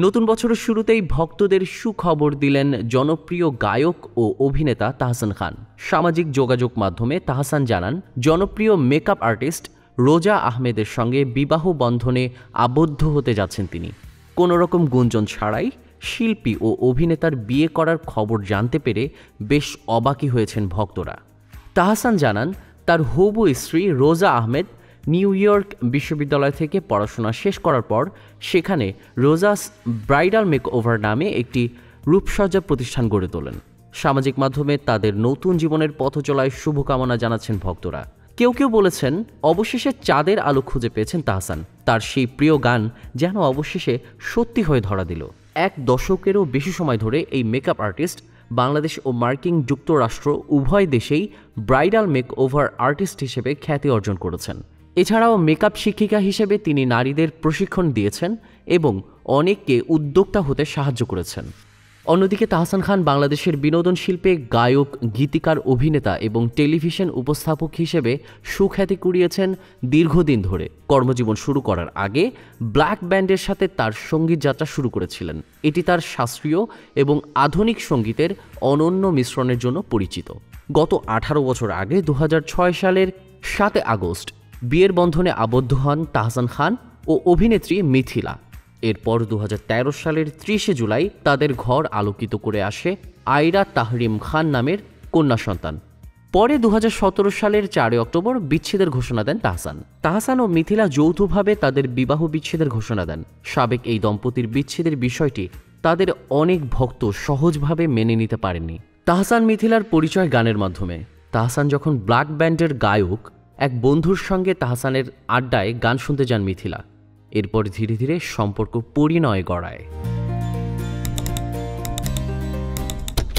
নতুন বছরের শুরুতেই ভক্তদের সুখবর দিলেন জনপ্রিয় গায়ক ও অভিনেতা তাহসান খান। সামাজিক যোগাযোগ মাধ্যমে তাহসান জানান, জনপ্রিয় মেকআপ আর্টিস্ট রোজা আহমেদের সঙ্গে বিবাহ বন্ধনে আবদ্ধ হতে যাচ্ছেন তিনি। কোনো রকম গুঞ্জন ছাড়াই শিল্পী ও অভিনেতার বিয়ে করার খবর জানতে পেরে বেশ অবাকই হয়েছেন ভক্তরা। তাহসান জানান, তার হবু স্ত্রী রোজা আহমেদ নিউ ইয়র্ক বিশ্ববিদ্যালয় থেকে পড়াশোনা শেষ করার পর সেখানে রোজাস ব্রাইডাল মেকওভার নামে একটি রূপসজ্জা প্রতিষ্ঠান গড়ে তোলেন। সামাজিক মাধ্যমে তাদের নতুন জীবনের পথ চলায় শুভকামনা জানাচ্ছেন ভক্তরা। কেউ কেউ বলেছেন, অবশেষে চাঁদের আলো খুঁজে পেয়েছেন তাহসান। তার সেই প্রিয় গান যেন অবশেষে সত্যি হয়ে ধরা দিল। 1 দশকেরও বেশি সময় ধরে এই মেকআপ আর্টিস্ট বাংলাদেশ ও মার্কিন যুক্তরাষ্ট্র উভয় দেশেই ব্রাইডাল মেকওভার আর্টিস্ট হিসেবে খ্যাতি অর্জন করেছেন। এছাড়াও মেকআপ শিক্ষিকা হিসেবে তিনি নারীদের প্রশিক্ষণ দিয়েছেন এবং অনেককে উদ্যোক্তা হতে সাহায্য করেছেন। অন্যদিকে তাহসান খান বাংলাদেশের বিনোদন শিল্পে গায়ক, গীতিকার, অভিনেতা এবং টেলিভিশন উপস্থাপক হিসেবে সুখ্যাতি কুড়িয়েছেন দীর্ঘদিন ধরে। কর্মজীবন শুরু করার আগে ব্ল্যাক ব্যান্ডের সাথে তার সঙ্গীত যাত্রা শুরু করেছিলেন। এটি তার শাস্ত্রীয় এবং আধুনিক সঙ্গীতের অনন্য মিশ্রণের জন্য পরিচিত। গত 18 বছর আগে 2006 সালের 7 আগস্ট বিয়ের বন্ধনে আবদ্ধ হন তাহসান খান ও অভিনেত্রী মিথিলা। এরপর 2013 সালের 30 জুলাই তাদের ঘর আলোকিত করে আসে আয়রা তাহরিম খান নামের কন্যা সন্তান। পরে 2017 সালের 4 অক্টোবর বিচ্ছেদের ঘোষণা দেন তাহসান ও মিথিলা যৌথভাবে তাদের বিবাহ বিচ্ছেদের ঘোষণা দেন। সাবেক এই দম্পতির বিচ্ছেদের বিষয়টি তাদের অনেক ভক্ত সহজভাবে মেনে নিতে পারেননি। তাহসান মিথিলার পরিচয় গানের মাধ্যমে। তাহসান যখন ব্ল্যাক ব্যান্ডের গায়ক, এক বন্ধুর সঙ্গে তাহসানের আড্ডায় গান শুনতে যান মিথিলা। এরপর ধীরে ধীরে সম্পর্ক পরিণয় গড়ায়।